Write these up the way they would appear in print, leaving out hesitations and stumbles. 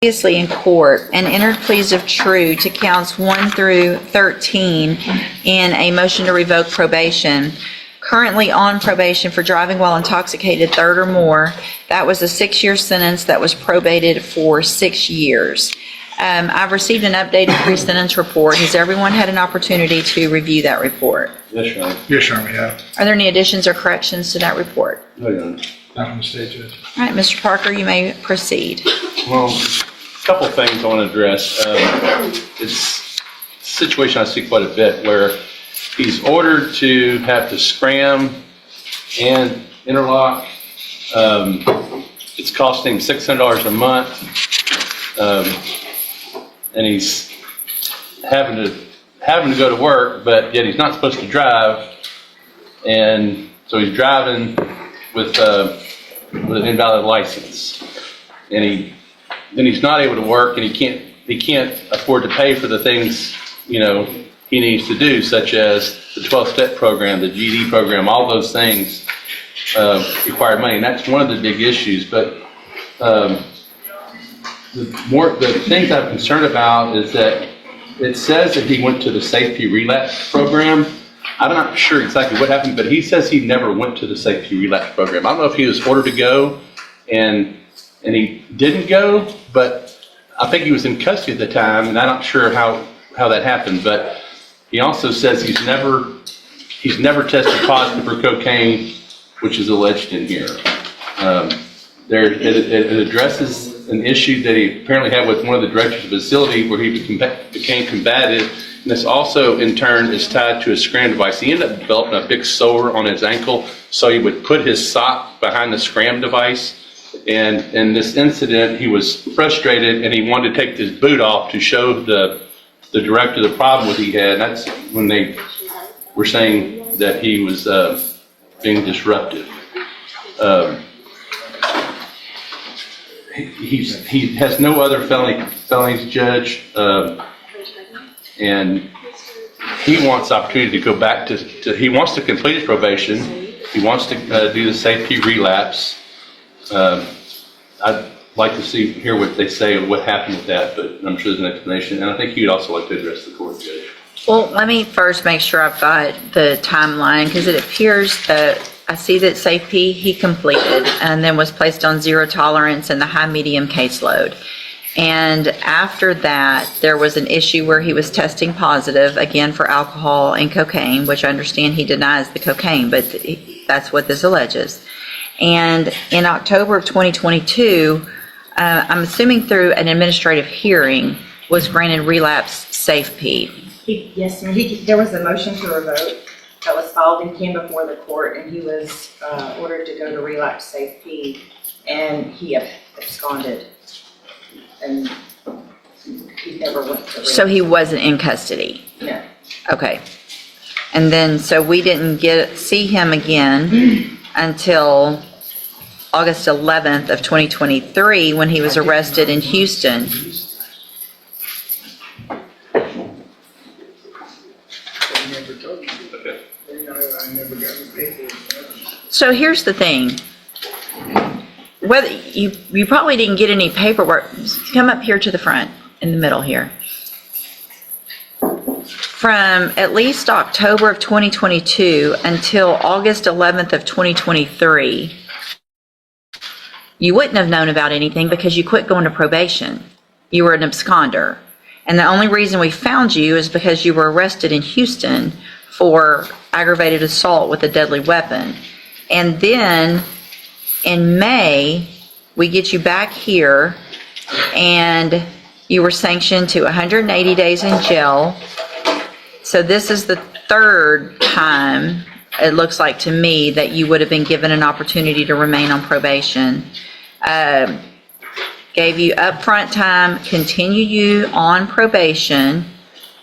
previously in court and entered pleas of true to counts 1 through 13 in a motion to revoke probation. Currently on probation for driving while intoxicated, third or more. That was a 6-year sentence that was probated for 6 years. I've received an updated pre-sentence report. Has everyone had an opportunity to review that report? Yes, Your Honor. Yes, Your Honor, we have. Are there any additions or corrections to that report? No, Your Honor. Not from the state judge. All right, Mr. Parker, you may proceed. Well, a couple of things I want to address. It's a situation I see quite a bit where he's ordered to have to scram and interlock. It's costing him $600 a month. And he's having to go to work, but yet he's not supposed to drive. And so he's driving with an invalid license. And then he's not able to work, and he can't afford to pay for the things, he needs to do, such as the 12-step program, the GED program. All those things require money, and that's one of the big issues. But the things I'm concerned about is that it says that he went to the safety relapse program. I'm not sure exactly what happened, but he says he never went to the safety relapse program. I don't know if he was ordered to go and he didn't go, but I think he was in custody at the time, and I'm not sure how that happened. But he also says he's never tested positive for cocaine, which is alleged in here. It addresses an issue that he apparently had with one of the directors of the facility where he became combative. And this also, in turn, is tied to a scram device. He ended up developing a big sore on his ankle, so he would put his sock behind the scram device. And in this incident, he was frustrated, and he wanted to take his boot off to show the director the problem that he had. And that's when they were saying that he was being disruptive. He has no other felonies, Judge, and he wants the opportunity to go back to he wants to complete his probation. He wants to do the safety relapse. I'd like to hear what they say of what happened with that, but I'm sure there's an explanation, and I think you'd also like to address the court, Judge. Well, let me first make sure I've got the timeline, because it appears that I see that safety he completed and then was placed on zero tolerance in the high-medium caseload. And after that, there was an issue where he was testing positive, again, for alcohol and cocaine, which I understand he denies the cocaine, but that's what this alleges. And in October of 2022, I'm assuming through an administrative hearing, was granted relapse safety. Yes, there was a motion to revoke that was filed and came before the court, and he was ordered to go to relapse safety, and he absconded, and he never went to relapse. So he wasn't in custody? No. Okay. And then, so we didn't see him again until August 11th of 2023 when he was arrested in Houston. So here's the thing. Whether you probably didn't get any paperwork. Come up here to the front, in the middle here. From at least October of 2022 until August 11th of 2023, you wouldn't have known about anything because you quit going to probation. You were an absconder. And the only reason we found you is because you were arrested in Houston for aggravated assault with a deadly weapon. And then in May, we get you back here, and you were sanctioned to 180 days in jail. So this is the third time, it looks like to me, that you would have been given an opportunity to remain on probation. Gave you upfront time, continue you on probation.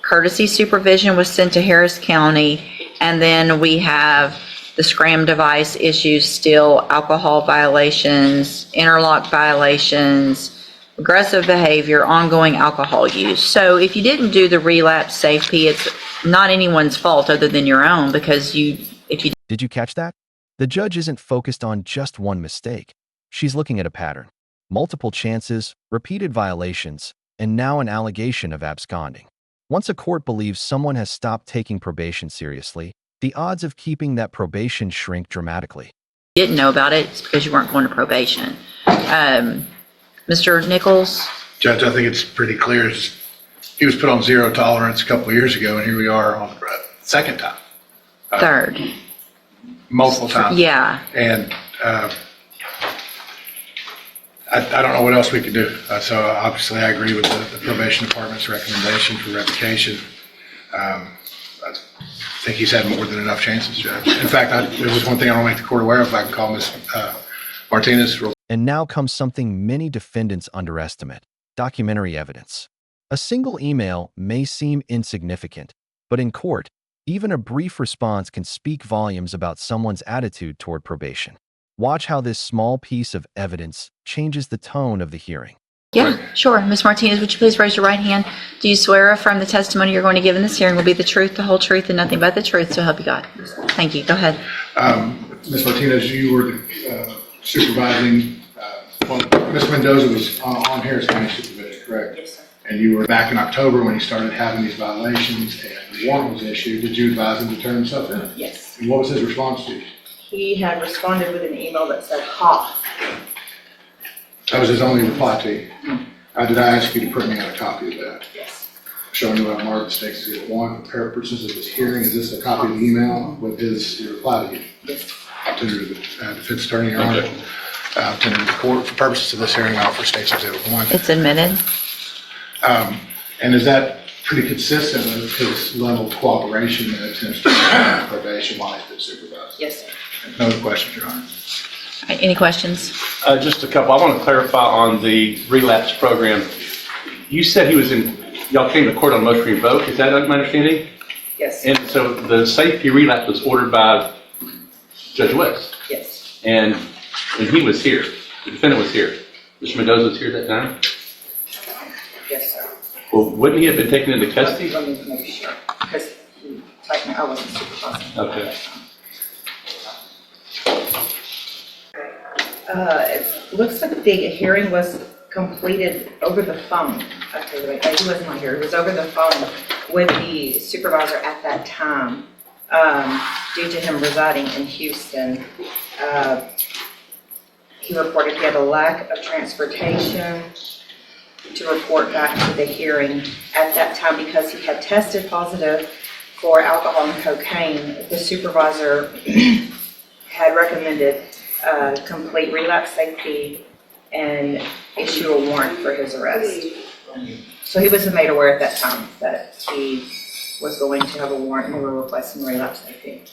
Courtesy supervision was sent to Harris County, and then we have the scram device issues still, alcohol violations, interlock violations, aggressive behavior, ongoing alcohol use. So if you didn't do the relapse safety, it's not anyone's fault other than your own, because Did you catch that? The judge isn't focused on just one mistake. She's looking at a pattern. multiple chances, repeated violations, and now an allegation of absconding. Once a court believes someone has stopped taking probation seriously, the odds of keeping that probation shrink dramatically. You didn't know about it, it's because you weren't going to probation. Mr. Nichols? Judge, I think it's pretty clear. He was put on zero tolerance a couple of years ago, and here we are on the second time. Third. Multiple times. Yeah. And I don't know what else we could do. So obviously, I agree with the probation department's recommendation for revocation. I think he's had more than enough chances, Judge. In fact, there was one thing I want to make the court aware of. I can call Ms. Martinez. And now comes something many defendants underestimate: documentary evidence. A single email may seem insignificant, but in court, even a brief response can speak volumes about someone's attitude toward probation. Watch how this small piece of evidence changes the tone of the hearing. Yeah, sure. Ms. Martinez, would you please raise your right hand? Do you swear or affirm the testimony you're going to give in this hearing will be the truth, the whole truth, and nothing but the truth, so help you God? Thank you. Go ahead. Ms. Martinez, you were supervising, Ms. Mendoza was on Harris County supervision, correct? Yes, sir. And you were back in October when he started having these violations and the warrant was issued. Did you advise him to turn himself in? Yes. And what was his response to you? He had responded with an email that said, "Ha." That was his only reply to you? Did I ask you to print me out a copy of that? Yes. Showing you what I marked State's Exhibit 1 for purposes of this hearing. Is this a copy of the email with his reply to you? Yes. I'll tender to the defense attorney, Your Honor. I'll tender to the court for purposes of this hearing. I'll offer State's Exhibit 1. It's admitted. And is that pretty consistent with his level of cooperation and attempts to prevent probation while he's been supervised? Yes, sir. No other questions, Your Honor. All right, any questions? Just a couple. I want to clarify on the relapse program. You said y'all came to court on motion to revoke. Is that my understanding? Yes. And so the safety relapse was ordered by Judge West. Yes. And he was here. The defendant was here. Mr. Mendoza was here at that time? Yes, sir. Well, wouldn't he have been taken into custody? Let me make sure, because I wasn't supervising. Okay. It looks like the hearing was completed over the phone. Okay, wait, he wasn't on here. It was over the phone with the supervisor at that time. Due to him residing in Houston, he reported he had a lack of transportation to report back to the hearing at that time because he had tested positive for alcohol and cocaine. The supervisor had recommended complete relapse safety and issue a warrant for his arrest. So he was made aware at that time that he was going to have a warrant and we were requesting relapse safety.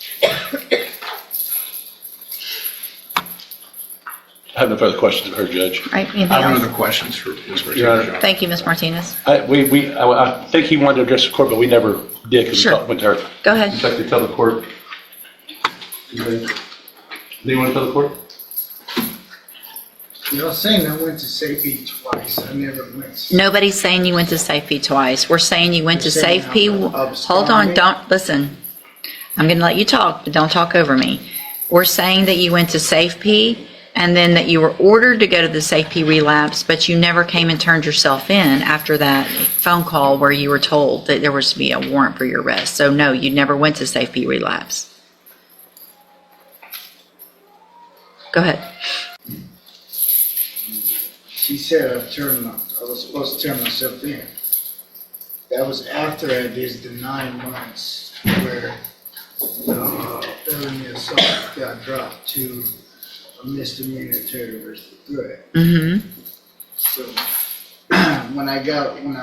I have no further questions of her, Judge. All right, anything I have else? no other questions for Ms. Martinez, Your Honor. Your Honor. Thank you, Ms. Martinez. I think he wanted to address the court, but we never did because Sure. we talked with her. Go Would ahead. you like to tell the court? Do you want to tell the court? Y'all saying I went to safety twice. I never went. Nobody's saying you went to Safety twice. We're saying you went to You're saying Safety. I'm Hold on, absconding? don't, listen. I'm going to let you talk, but don't talk over me. We're saying that you went to Safety and then that you were ordered to go to the Safety relapse, but you never came and turned yourself in after that phone call where you were told that there was to be a warrant for your arrest. So no, you never went to Safety relapse. Go ahead. She said I was supposed to turn myself in. That was after I did the 9 months where felony assault got dropped to a misdemeanor terrorist threat. Mm-hmm. So when I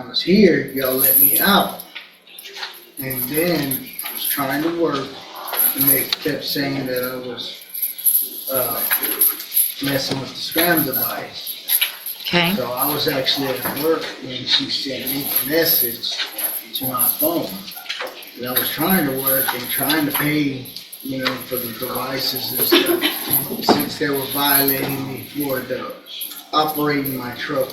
was here, y'all let me out. And then I was trying to work and they kept saying that I was messing with the scram device. Okay. So I was actually at work when she sent me a message to my phone. And I was trying to work and trying to pay, for the devices and stuff, since they were violating me for operating my truck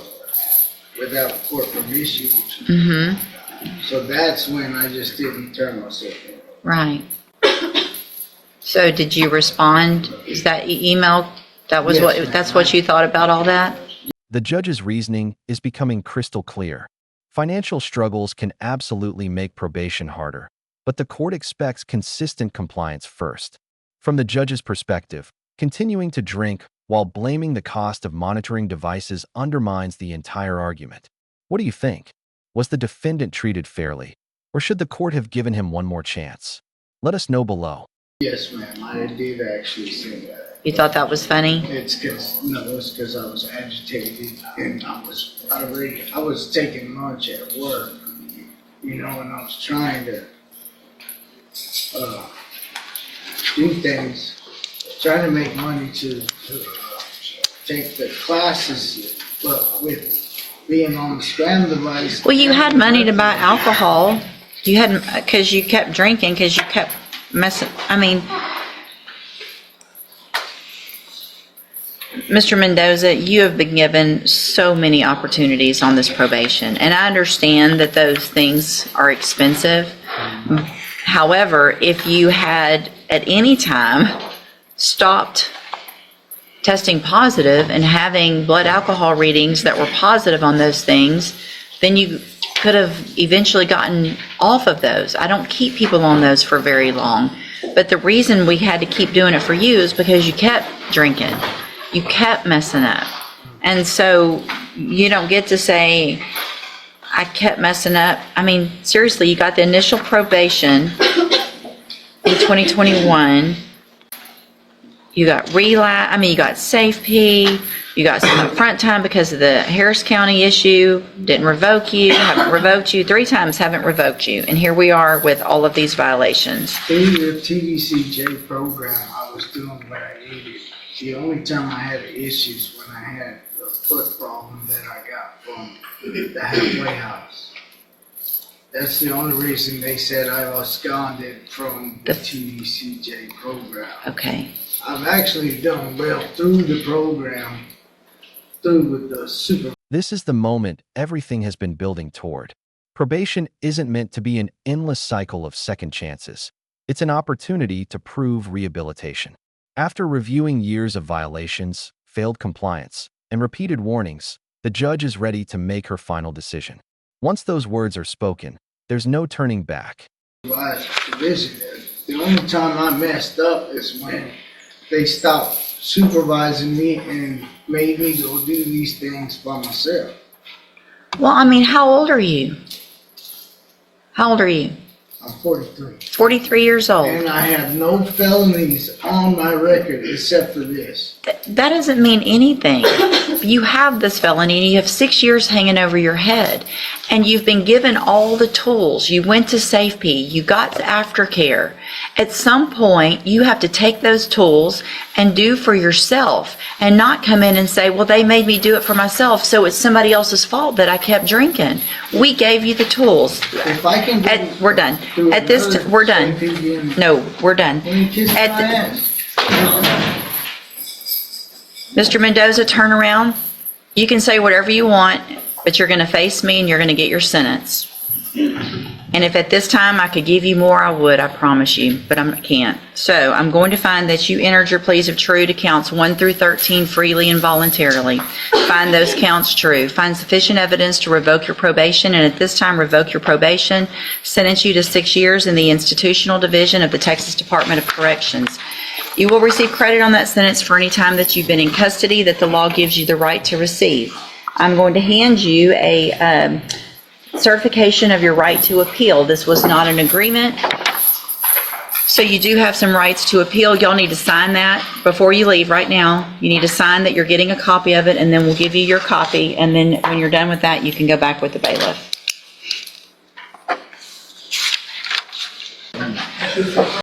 without court permission. Mm-hmm. So that's when I just didn't turn myself in. Right. So did you respond? Is that email? That was Yes, what, ma'am. that's what you thought about all that? The judge's reasoning is becoming crystal clear. Financial struggles can absolutely make probation harder, but the court expects consistent compliance first. From the judge's perspective, continuing to drink while blaming the cost of monitoring devices undermines the entire argument. What do you think? Was the defendant treated fairly, or should the court have given him one more chance? Let us know below. Yes, ma'am, I did actually say that. You thought that was funny? It's because I was agitated and I was taking lunch at work, and I was trying to, do things, trying to make money to take the classes, but with being on the scram device. Well, you had money to buy alcohol. You had, because you kept drinking, because you kept messing, Mr. Mendoza, you have been given so many opportunities on this probation, and I understand that those things are expensive. However, if you had at any time stopped testing positive and having blood alcohol readings that were positive on those things, then you could have eventually gotten off of those. I don't keep people on those for very long, but the reason we had to keep doing it for you is because you kept drinking. You kept messing up. And so you don't get to say, I kept messing up. Seriously, you got the initial probation in 2021. You got you got SafeP. You got some upfront time because of the Harris County issue. Didn't revoke you, haven't revoked you. 3 times haven't revoked you. And here we are with all of these violations. Through the TDCJ program, I was doing what I needed. The only time I had issues when I had the foot problem that I got from the halfway house. That's the only reason they said I absconded from the TDCJ program. Okay. I've actually done well through the program, through with the super. This is the moment everything has been building toward. Probation isn't meant to be an endless cycle of second chances. It's an opportunity to prove rehabilitation. After reviewing years of violations, failed compliance, and repeated warnings, the judge is ready to make her final decision. Once those words are spoken, there's no turning back. Last division, the only time I messed up is when they stopped supervising me and made me go do these things by myself. Well, how old are you? How old are you? I'm 43. 43 years old. And I have no felonies on my record except for this. That doesn't mean anything. You have this felony and you have 6 years hanging over your head, and you've been given all the tools. You went to SafeP, you got aftercare. At some point, you have to take those tools and do for yourself and not come in and say, well, they made me do it for myself, so it's somebody else's fault that I kept drinking. We gave you the tools. If I can go We're done. through At this, another we're done. SafeP and No, we're done. kiss my ass. Mr. Mendoza, turn around. You can say whatever you want, but you're going to face me and you're going to get your sentence. And if at this time I could give you more, I would, I promise you, but I can't. So I'm going to find that you entered your pleas of true to counts 1 through 13 freely and voluntarily. Find those counts true. Find sufficient evidence to revoke your probation, and at this time revoke your probation. Sentence you to 6 years in the institutional division of the Texas Department of Corrections. You will receive credit on that sentence for any time that you've been in custody that the law gives you the right to receive. I'm going to hand you a certification of your right to appeal. This was not an agreement, so you do have some rights to appeal. Y'all need to sign that before you leave right now. You need to sign that you're getting a copy of it, and then we'll give you your copy, and then when you're done with that, you can go back with the bailiff.